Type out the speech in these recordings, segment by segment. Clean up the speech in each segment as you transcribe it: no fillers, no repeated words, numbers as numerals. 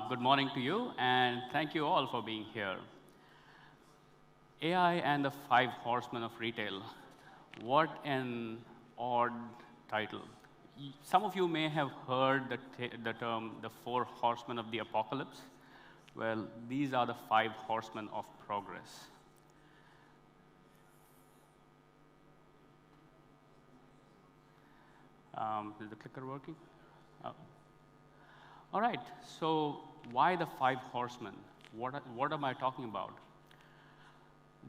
Good morning to you, and thank you all for being here. AI and the five horsemen of retail. What an odd title. Some of you may have heard the term the four horsemen of the apocalypse. Well, these are the five horsemen of progress. Is the clicker working? Oh. All right, so why the five horsemen? What am I talking about?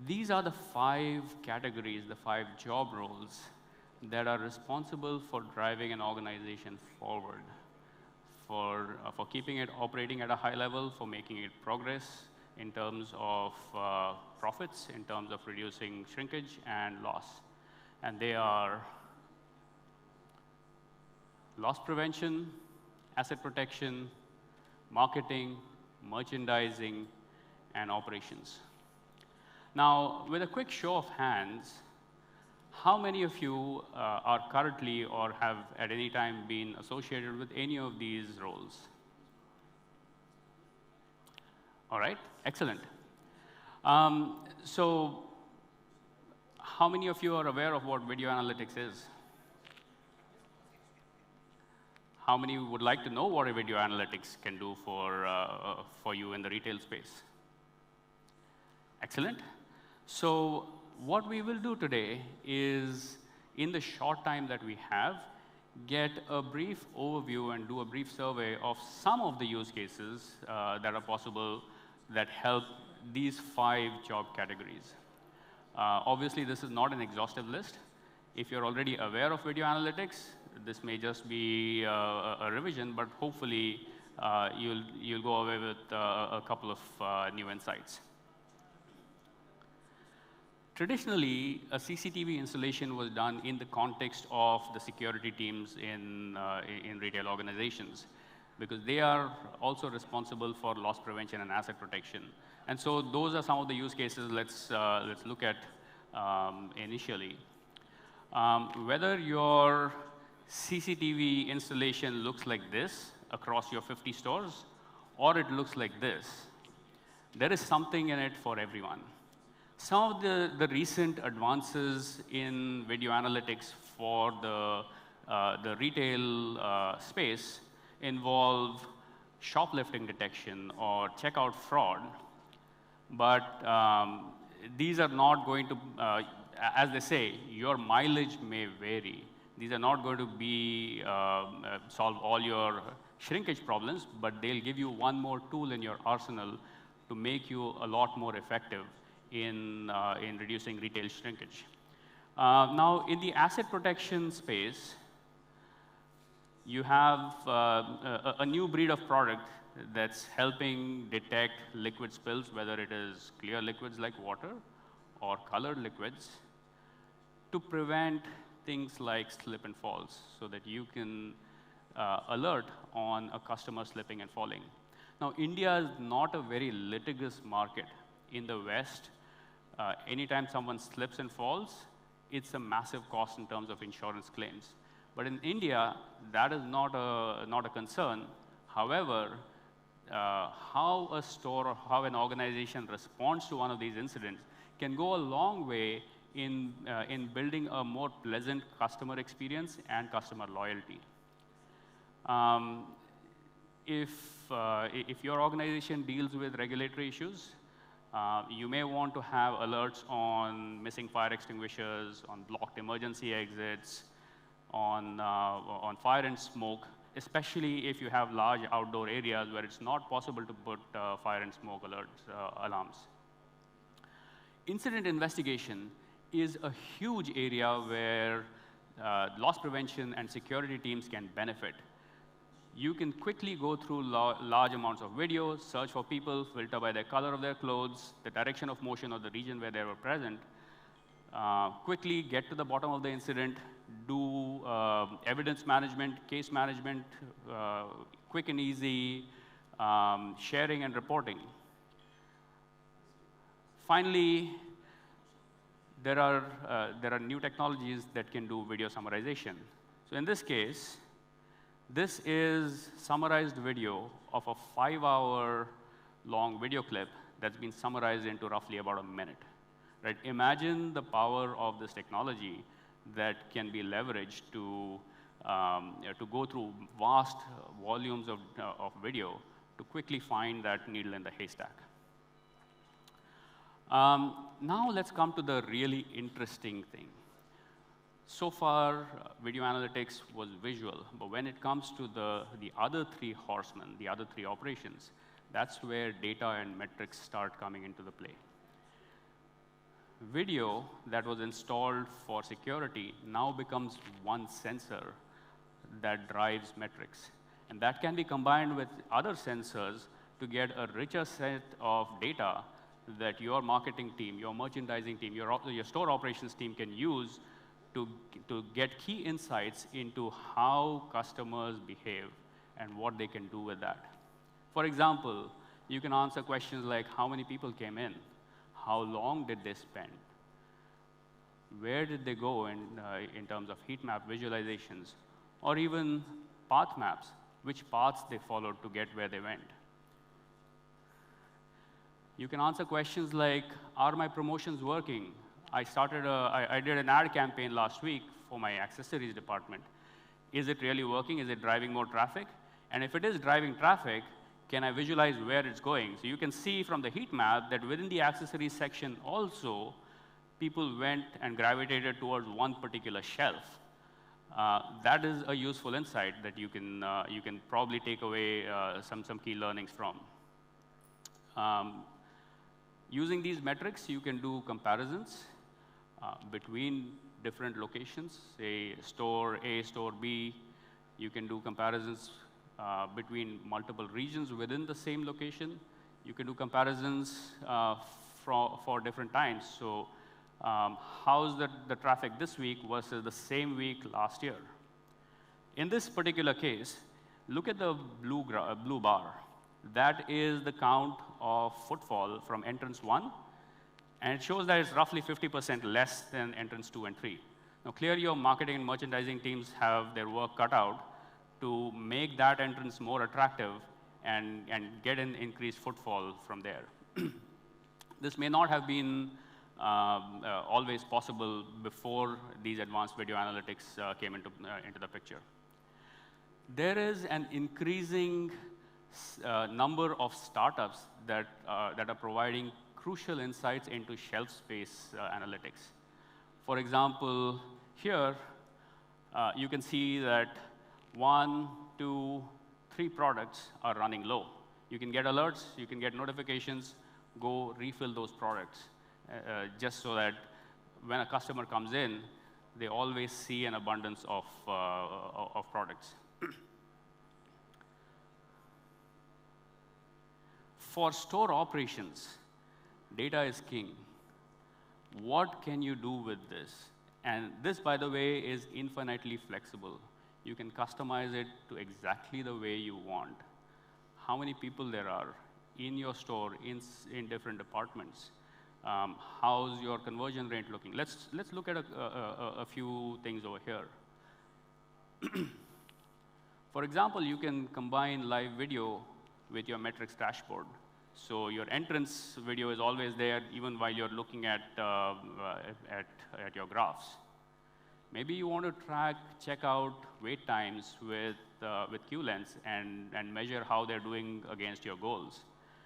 These are the five categories, the five job roles that are responsible for driving an organization forward, for keeping it operating at a high level, for making it progress in terms of profits, in terms of reducing shrinkage and loss. And they are loss prevention, asset protection, marketing, merchandising, and operations. Now, with a quick show of hands, how many of you are currently or have at any time been associated with any of these roles? All right, excellent. So how many of you are aware of what video analytics is? How many would like to know what a video analytics can do for you in the retail space? Excellent. So what we will do today is, in the short time that we have, get a brief overview and do a brief survey of some of the use cases that are possible that help these five job categories. Obviously, this is not an exhaustive list. If you're already aware of video analytics, this may just be a revision, but hopefully you'll go away with a couple of new insights. Traditionally, a CCTV installation was done in the context of the security teams in retail organizations, because they are also responsible for loss prevention and asset protection. And so those are some of the use cases let's look at initially. Whether your CCTV installation looks like this across your 50 stores, or it looks like this, there is something in it for everyone. Some of the recent advances in video analytics for the retail space involve shoplifting detection or checkout fraud, but these are not going to, as they say, your mileage may vary. These are not going to be solve all your shrinkage problems, but they'll give you one more tool in your arsenal to make you a lot more effective in reducing retail shrinkage. Now, in the asset protection space, you have a new breed of product that's helping detect liquid spills, whether it is clear liquids like water or colored liquids, to prevent things like slip and falls, so that you can alert on a customer slipping and falling. Now, India is not a very litigious market. In the West, anytime someone slips and falls, it's a massive cost in terms of insurance claims. But in India, that is not a concern. However, how a store or how an organization responds to one of these incidents can go a long way in building a more pleasant customer experience and customer loyalty. If your organization deals with regulatory issues, you may want to have alerts on missing fire extinguishers, on blocked emergency exits, on fire and smoke, especially if you have large outdoor areas where it's not possible to put fire and smoke alarms. Incident investigation is a huge area where loss prevention and security teams can benefit. You can quickly go through large amounts of videos, search for people, filter by the color of their clothes, the direction of motion, or the region where they were present, quickly get to the bottom of the incident, do evidence management, case management, quick and easy, sharing and reporting. Finally, there are new technologies that can do video summarization. So in this case, This is summarized video of a 5-hour long video clip that's been summarized into roughly about a minute. Right? Imagine the power of this technology that can be leveraged to go through vast volumes of video to quickly find that needle in the haystack. Now let's come to the really interesting thing. So far, video analytics was visual, but when it comes to the other three horsemen, the other three operations, that's where data and metrics start coming into the play. Video that was installed for security now becomes one sensor that drives metrics. And that can be combined with other sensors to get a richer set of data that your marketing team, your merchandising team, your store operations team can use to get key insights into how customers behave and what they can do with that. For example, you can answer questions like how many people came in, how long did they spend, where did they go in terms of heat map visualizations, or even path maps, which paths they followed to get where they went. You can answer questions like, are my promotions working? I did an ad campaign last week for my accessories department. Is it really working? Is it driving more traffic? And if it is driving traffic, can I visualize where it's going? So you can see from the heat map that within the accessories section also, people went and gravitated towards one particular shelf. That is a useful insight that you can probably take away some key learnings from. Using these metrics, you can do comparisons between different locations, say store A, store B. You can do comparisons between multiple regions within the same location. You can do comparisons for different times. So how's the traffic this week versus the same week last year? In this particular case, look at the blue bar. That is the count of footfall from entrance 1, and it shows that it's roughly 50% less than entrance 2 and 3. Now, clearly, your marketing and merchandising teams have their work cut out to make that entrance more attractive and get an increased footfall from there. This may not have been always possible before these advanced video analytics came into the picture. There is an increasing number of startups that are providing crucial insights into shelf space analytics. For example, here, you can see that 1, 2, 3 products are running low. You can get alerts, you can get notifications, go refill those products, just so that when a customer comes in, they always see an abundance of products. For store operations, data is king. What can you do with this? And this, by the way, is infinitely flexible. You can customize it to exactly the way you want. How many people there are in your store, in different departments? How's your conversion rate looking? Let's look at a few things over here. For example, you can combine live video with your metrics dashboard. So your entrance video is always there, even while you're looking at your graphs. Maybe you want to track checkout wait times with QLens and measure how they're doing against your goals.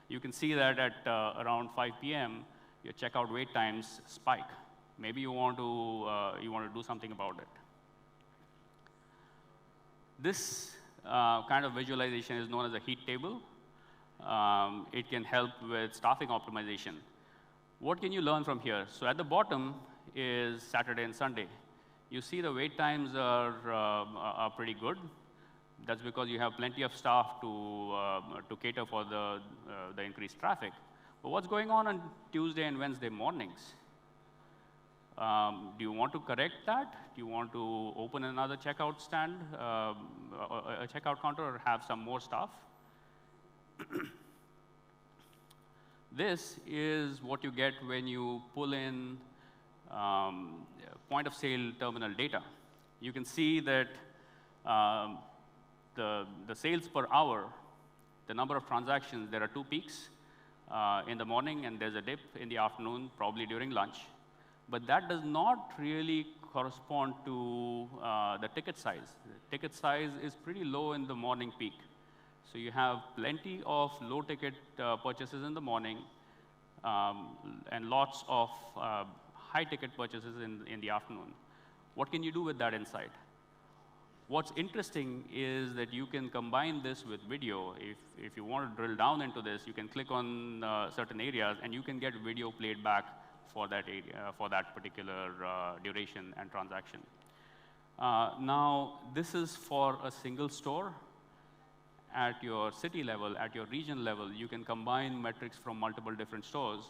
You can see that at around 5 p.m., your checkout wait times spike. Maybe you want to do something about it. This kind of visualization is known as a heat table. It can help with staffing optimization. What can you learn from here? So at the bottom is Saturday and Sunday. You see the wait times are pretty good. That's because you have plenty of staff to cater for the increased traffic. But what's going on Tuesday and Wednesday mornings? Do you want to correct that? Do you want to open another checkout stand, a checkout counter, or have some more staff? This is what you get when you pull in point of sale terminal data. You can see that the sales per hour, the number of transactions, there are two peaks in the morning, and there's a dip in the afternoon, probably during lunch. But that does not really correspond to the ticket size. The ticket size is pretty low in the morning peak. So you have plenty of low-ticket purchases in the morning, and lots of high-ticket purchases in the afternoon. What can you do with that insight? What's interesting is that you can combine this with video. If you want to drill down into this, you can click on certain areas, and you can get video played back for that area, for that particular duration and transaction. Now, this is for a single store. At your city level, at your region level, you can combine metrics from multiple different stores,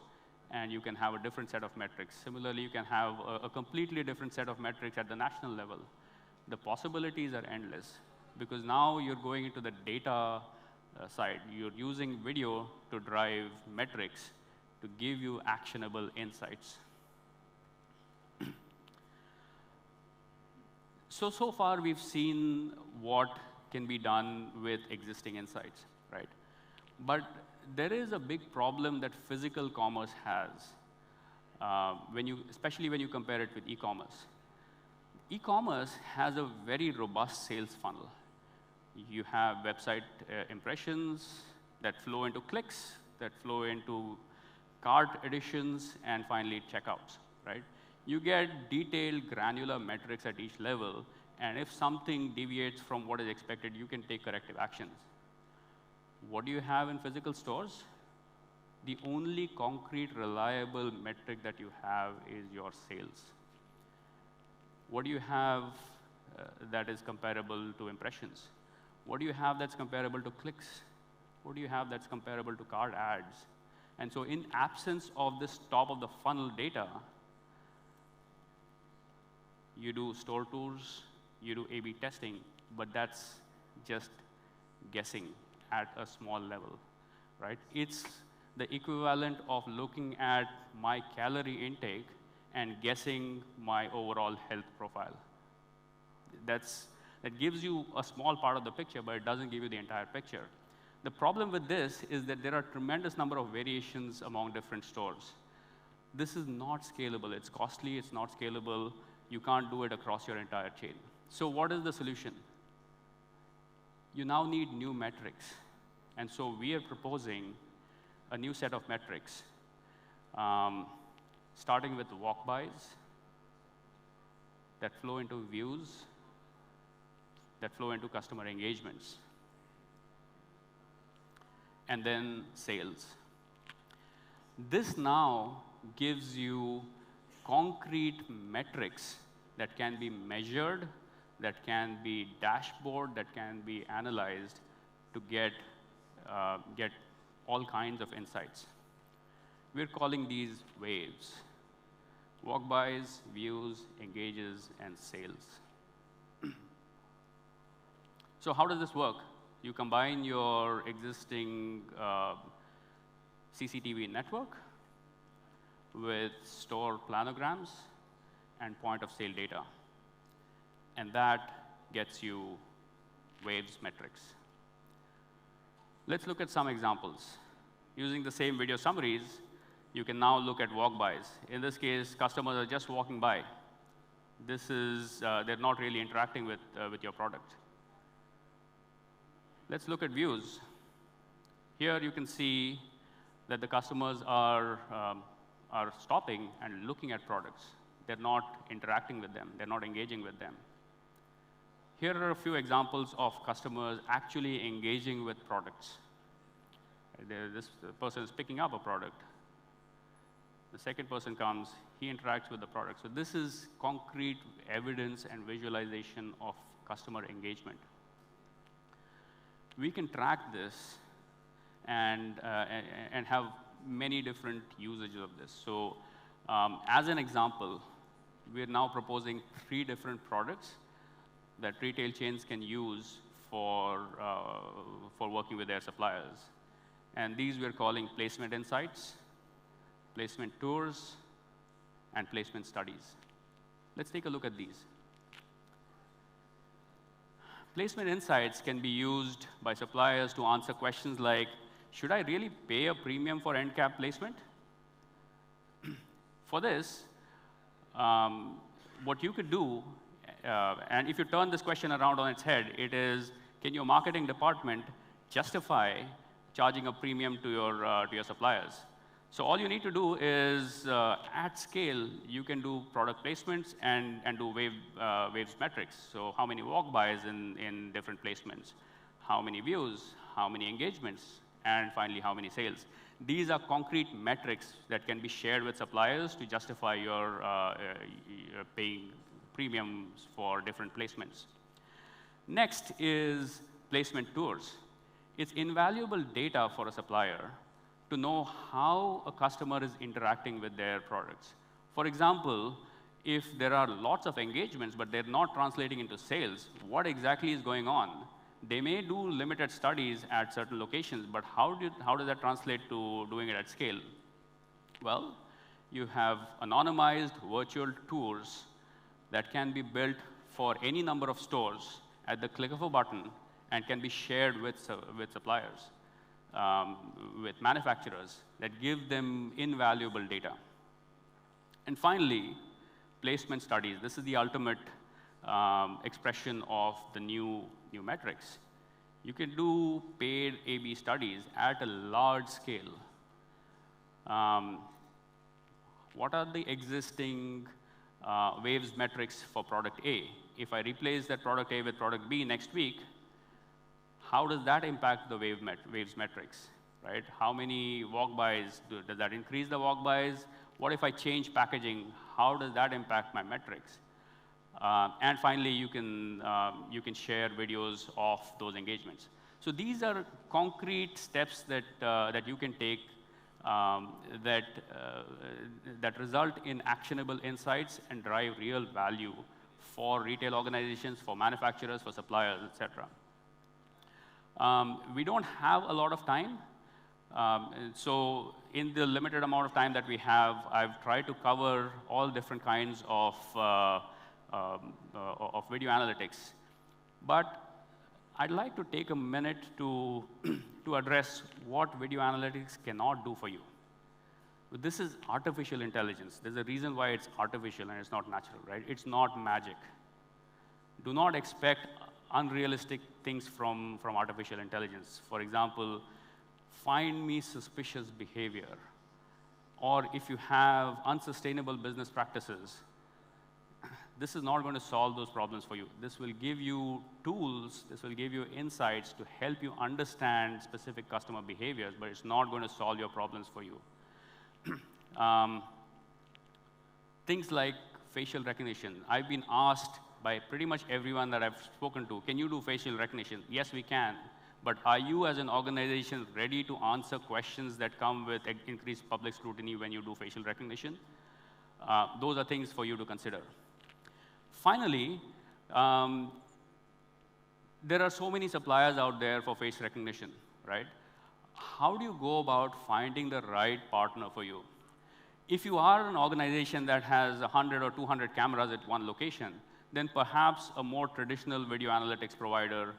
and you can have a different set of metrics. Similarly, you can have a completely different set of metrics at the national level. The possibilities are endless, because now you're going into the data side. You're using video to drive metrics to give you actionable insights. So far, we've seen what can be done with existing insights, right? But there is a big problem that physical commerce has, especially when you compare it with e-commerce. E-commerce has a very robust sales funnel. You have website impressions that flow into clicks, that flow into cart additions, and finally checkouts, right? You get detailed, granular metrics at each level, and if something deviates from what is expected, you can take corrective actions. What do you have in physical stores? The only concrete, reliable metric that you have is your sales. What do you have that is comparable to impressions? What do you have that's comparable to clicks? What do you have that's comparable to cart ads? And so in absence of this top of the funnel data, you do store tours, you do A/B testing, but that's just guessing at a small level, right? It's the equivalent of looking at my calorie intake and guessing my overall health profile. That gives you a small part of the picture, but it doesn't give you the entire picture. The problem with this is that there are a tremendous number of variations among different stores. This is not scalable. It's costly. It's not scalable. You can't do it across your entire chain. So what is the solution? You now need new metrics. And so we are proposing a new set of metrics, starting with walk-bys that flow into views, that flow into customer engagements, and then sales. This now gives you concrete metrics that can be measured, that can be dashboard, that can be analyzed to get all kinds of insights. We're calling these waves: walk-bys, views, engages, and sales. So how does this work? You combine your existing CCTV network with store planograms and point-of-sale data. And that gets you waves metrics. Let's look at some examples. Using the same video summaries, you can now look at walk-bys. In this case, customers are just walking by. This is, they're not really interacting with your product. Let's look at views. Here you can see that the customers are stopping and looking at products. They're not interacting with them. They're not engaging with them. Here are a few examples of customers actually engaging with products. This person is picking up a product. The second person comes, he interacts with the product. So this is concrete evidence and visualization of customer engagement. We can track this and have many different usages of this. So as an example, we're now proposing 3 different products that retail chains can use for working with their suppliers. And these we're calling placement insights, placement tours, and placement studies. Let's take a look at these. Placement insights can be used by suppliers to answer questions like, should I really pay a premium for end cap placement? For this, what you could do, and if you turn this question around on its head, it is, can your marketing department justify charging a premium to your suppliers? So all you need to do is, at scale, you can do product placements and do waves metrics. So how many walk-bys in different placements, how many views, how many engagements, and finally, how many sales. These are concrete metrics that can be shared with suppliers to justify your paying premiums for different placements. Next is placement tours. It's invaluable data for a supplier to know how a customer is interacting with their products. For example, if there are lots of engagements, but they're not translating into sales, what exactly is going on? They may do limited studies at certain locations, but how does that translate to doing it at scale? Well, you have anonymized virtual tours that can be built for any number of stores at the click of a button and can be shared with suppliers, with manufacturers that give them invaluable data. And finally, placement studies. This is the ultimate expression of the new metrics. You can do paid A/B studies at a large scale. What are the existing waves metrics for product A? If I replace that product A with product B next week, how does that impact the waves metrics, right? How many walk-bys, does that increase the walk-bys? What if I change packaging? How does that impact my metrics? And finally, you can share videos of those engagements. So these are concrete steps that you can take that result in actionable insights and drive real value for retail organizations, for manufacturers, for suppliers, et cetera. We don't have a lot of time. So in the limited amount of time that we have, I've tried to cover all different kinds of video analytics. But I'd like to take a minute to address what video analytics cannot do for you. This is artificial intelligence. There's a reason why it's artificial and it's not natural, right? It's not magic. Do not expect unrealistic things from artificial intelligence. For example, find me suspicious behavior. Or if you have unsustainable business practices, this is not going to solve those problems for you. This will give you tools, this will give you insights to help you understand specific customer behaviors, but it's not going to solve your problems for you. Things like facial recognition. I've been asked by pretty much everyone that I've spoken to, can you do facial recognition? Yes, we can. But are you as an organization ready to answer questions that come with increased public scrutiny when you do facial recognition? Those are things for you to consider. Finally, there are so many suppliers out there for face recognition, right? How do you go about finding the right partner for you? If you are an organization that has 100 or 200 cameras at one location, then perhaps a more traditional video analytics provider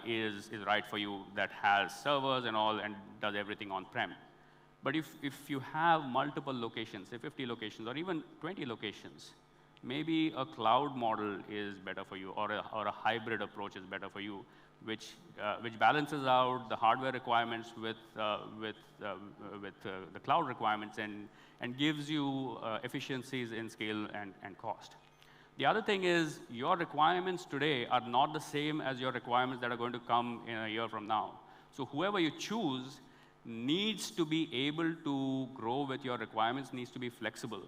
is right for you that has servers and all and does everything on-prem. But if you have multiple locations, say 50 locations or even 20 locations, maybe a cloud model is better for you, or a hybrid approach is better for you, which balances out the hardware requirements with the cloud requirements and gives you efficiencies in scale and cost. The other thing is your requirements today are not the same as your requirements that are going to come in a year from now. So whoever you choose needs to be able to grow with your requirements, needs to be flexible.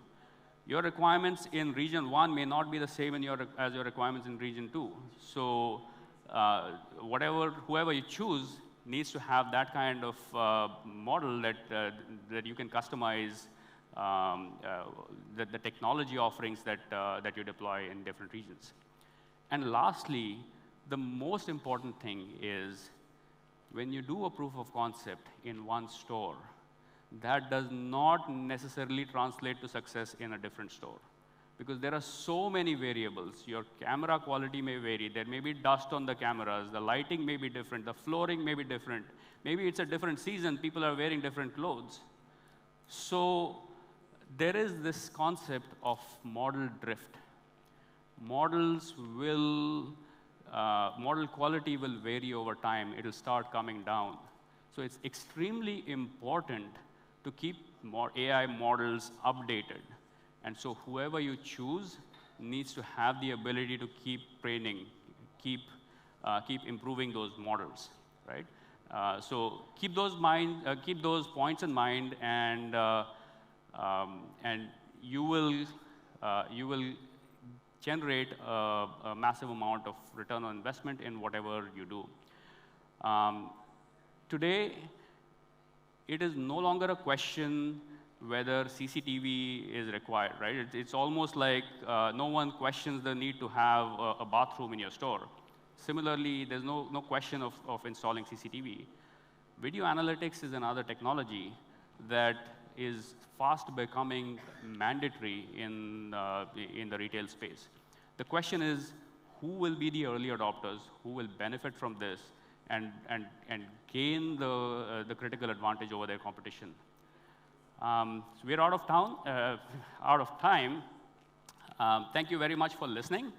Your requirements in region 1 may not be the same as your requirements in region 2. So whoever you choose needs to have that kind of model that you can customize the technology offerings that you deploy in different regions. And lastly, the most important thing is when you do a proof of concept in one store, that does not necessarily translate to success in a different store. because there are so many variables. Your camera quality may vary. There may be dust on the cameras. The lighting may be different. The flooring may be different. Maybe it's a different season. People are wearing different clothes. So there is this concept of model drift. Models will, model quality will vary over time. It'll start coming down. So it's extremely important to keep more AI models updated. And so whoever you choose needs to have the ability to keep training, keep improving those models, right? So keep those points in mind, and you will generate a massive amount of return on investment in whatever you do. Today, it is no longer a question whether CCTV is required, right? It's almost like no one questions the need to have a bathroom in your store. Similarly, there's no question of installing CCTV. Video analytics is another technology that is fast becoming mandatory in the retail space. The question is, who will be the early adopters, who will benefit from this, and gain the critical advantage over their competition? So we're out of time. Thank you very much for listening.